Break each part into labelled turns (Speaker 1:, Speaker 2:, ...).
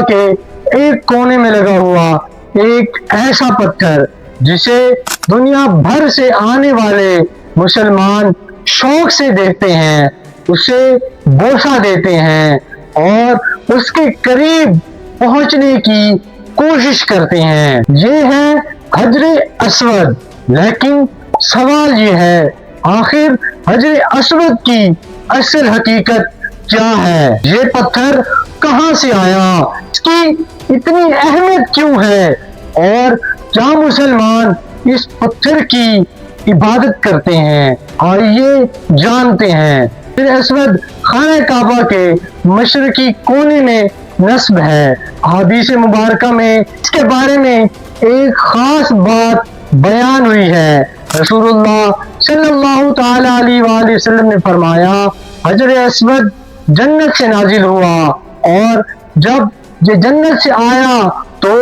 Speaker 1: کے ایک کونے میں لگا ہوا ایک ایسا پتھر جسے دنیا بھر سے آنے والے مسلمان شوق سے دیکھتے ہیں، اسے بوسہ دیتے ہیں اور اس کے قریب پہنچنے کی کوشش کرتے ہیں۔ یہ ہے حجر اسود۔ لیکن سوال یہ ہے، آخر حجر اسود کی اصل حقیقت کیا ہے؟ یہ پتھر کہاں سے آیا؟ اس کی اتنی اہمیت کیوں ہے؟ اور کیا مسلمان اس پتھر کی عبادت کرتے ہیں؟ آئیے جانتے ہیں۔ حجر اسود خانہ کعبہ کے مشرقی کونے میں نصب ہے۔ احادیث مبارکہ میں اس کے بارے میں ایک خاص بات بیان ہوئی ہے۔ رسول اللہ صلی اللہ تعالی علیہ وآلہ وسلم نے فرمایا، حجر اسود جنت سے نازل ہوا، اور جب یہ جنت سے آیا تو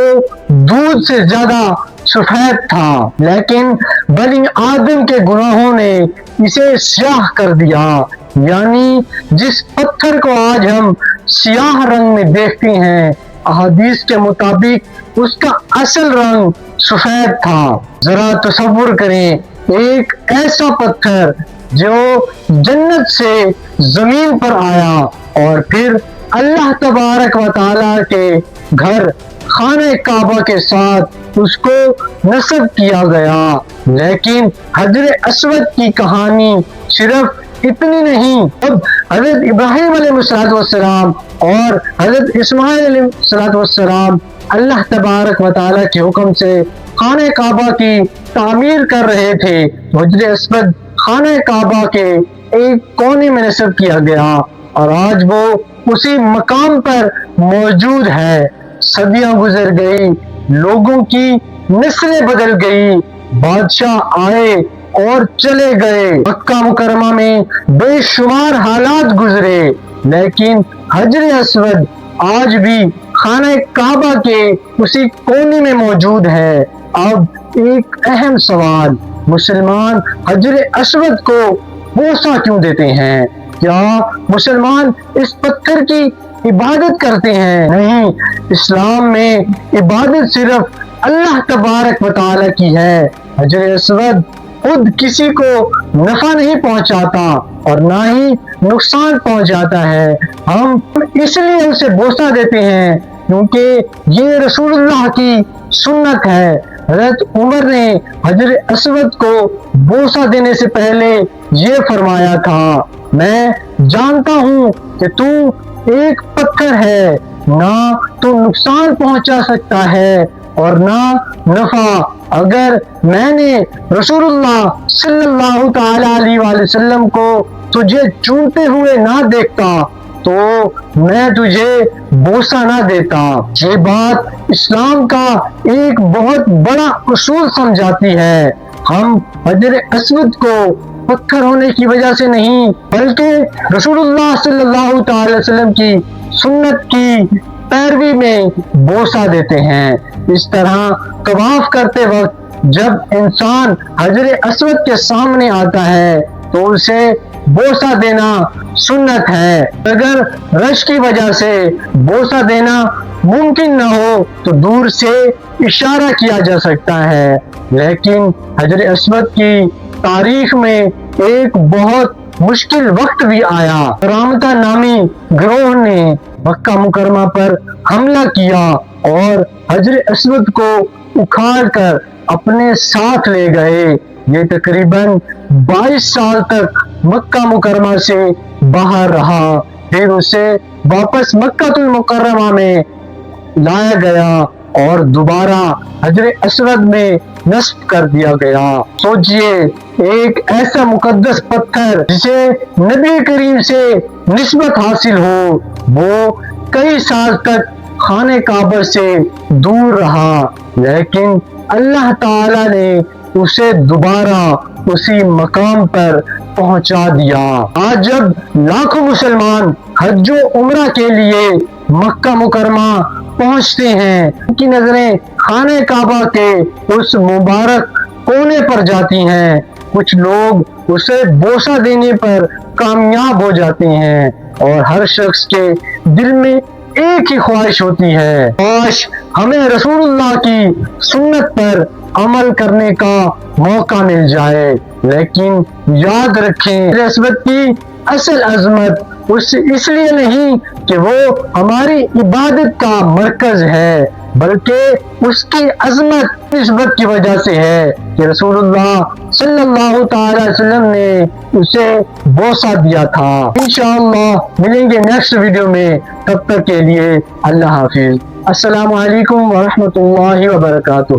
Speaker 1: دودھ سے زیادہ سفید تھا، لیکن بنی آدم کے گناہوں نے اسے سیاہ کر دیا۔ یعنی جس پتھر کو آج ہم سیاہ رنگ میں دیکھتے ہیں، احادیث کے مطابق اس کا اصل رنگ سفید تھا۔ ذرا تصور کریں، ایک ایسا پتھر جو جنت سے زمین پر آیا اور پھر اللہ تبارک و تعالیٰ کے گھر خانہ کعبہ کے ساتھ اس کو نصب کیا گیا۔ لیکن حجر اسود کی کہانی صرف اتنی نہیں۔ اب حضرت ابراہیم علیہ السلام اور حضرت اسماعیل علیہ السلام اللہ تبارک و تعالیٰ کے حکم سے خانہ کعبہ کی تعمیر کر رہے تھے۔ حجر اسود خانہ کعبہ کے ایک کونے میں نصب کیا گیا اور آج وہ اسی مقام پر موجود ہے۔ صدیاں گزر گئی، لوگوں کی نسلیں بدل گئی، بادشاہ آئے اور چلے گئے، مکہ مکرمہ میں بے شمار حالات گزرے، لیکن حجر اسود آج بھی خانہ کعبہ کے اسی کونے میں موجود ہے۔ اب ایک اہم سوال، مسلمان حجر اسود کو بوسہ کیوں دیتے ہیں؟ کیا مسلمان اس پتھر کی عبادت کرتے ہیں؟ نہیں، اسلام میں عبادت صرف اللہ تبارک و تعالیٰ کی ہے۔ حجر اسود خود کسی کو نفع نہیں پہنچاتا اور نہ ہی نقصان پہنچاتا ہے۔ ہم اس لیے اسے بوسہ دیتے ہیں کیونکہ یہ رسول اللہ کی سنت ہے۔ حضرت عمر نے حجر اسود کو بوسہ دینے سے پہلے یہ فرمایا تھا، میں جانتا ہوں کہ تو ایک پتھر ہے، نہ تو نقصان پہنچا سکتا ہے اور نہ نفع۔ اگر میں نے رسول اللہ صلی اللہ تعالی علیہ وآلہ وسلم کو تجھے چومتے ہوئے نہ دیکھتا تو میں تجھے بوسہ نہ دیتا۔ یہ بات اسلام کا ایک بہت بڑا اصول سمجھاتی ہے۔ ہم حجر اسود کو پتھر ہونے کی وجہ سے نہیں بلکہ رسول اللہ صلی اللہ تعالی وسلم کی سنت کی پیروی میں بوسہ دیتے ہیں۔ اس طرح طواف کرتے وقت جب انسان حجر اسود کے سامنے آتا ہے تو اسے بوسہ دینا سنت ہے۔ اگر رش کی وجہ سے بوسہ دینا ممکن نہ ہو تو دور سے اشارہ کیا جا سکتا ہے، لیکن حجر اسود کی تاریخ میں ایک بہت مشکل وقت بھی آیا۔ رامتا نامی گروہ نے مکہ مکرمہ پر حملہ کیا اور حجر اسود کو اکھاڑ کر اپنے ساتھ لے گئے۔ یہ تقریباً 22 سال تک مکہ مکرمہ سے باہر رہا، پھر اسے واپس مکہ المکرمہ میں لایا گیا اور دوبارہ حجر اسود میں نصب کر دیا گیا۔ سوچئے، ایک ایسا مقدس پتھر جسے نبی کریم سے نسبت حاصل ہو، وہ کئی سال تک خانہ کعبہ سے دور رہا، لیکن اللہ تعالی نے اسے دوبارہ اسی مقام پر پہنچا دیا۔ آج جب لاکھوں مسلمان حج و عمرہ کے لیے مکہ مکرمہ پہنچتے ہیں، ان کی نظریں خانہ کعبہ کے اس مبارک کونے پر جاتی ہیں۔ کچھ لوگ اسے بوسہ دینے پر کامیاب ہو جاتے ہیں اور ہر شخص کے دل میں ایک ہی خواہش ہوتی ہے، کاش ہمیں رسول اللہ کی سنت پر عمل کرنے کا موقع مل جائے۔ لیکن یاد رکھیں، عصمت کی اصل عظمت اس لیے نہیں کہ وہ ہماری عبادت کا مرکز ہے، بلکہ اس کی عظمت نسبت کی وجہ سے ہے کہ رسول اللہ صلی اللہ تعالی وسلم نے اسے بوسہ دیا تھا۔ انشاءاللہ ملیں گے نیکسٹ ویڈیو میں، تب تک کے لیے اللہ حافظ۔ السلام علیکم ورحمۃ اللہ وبرکاتہ۔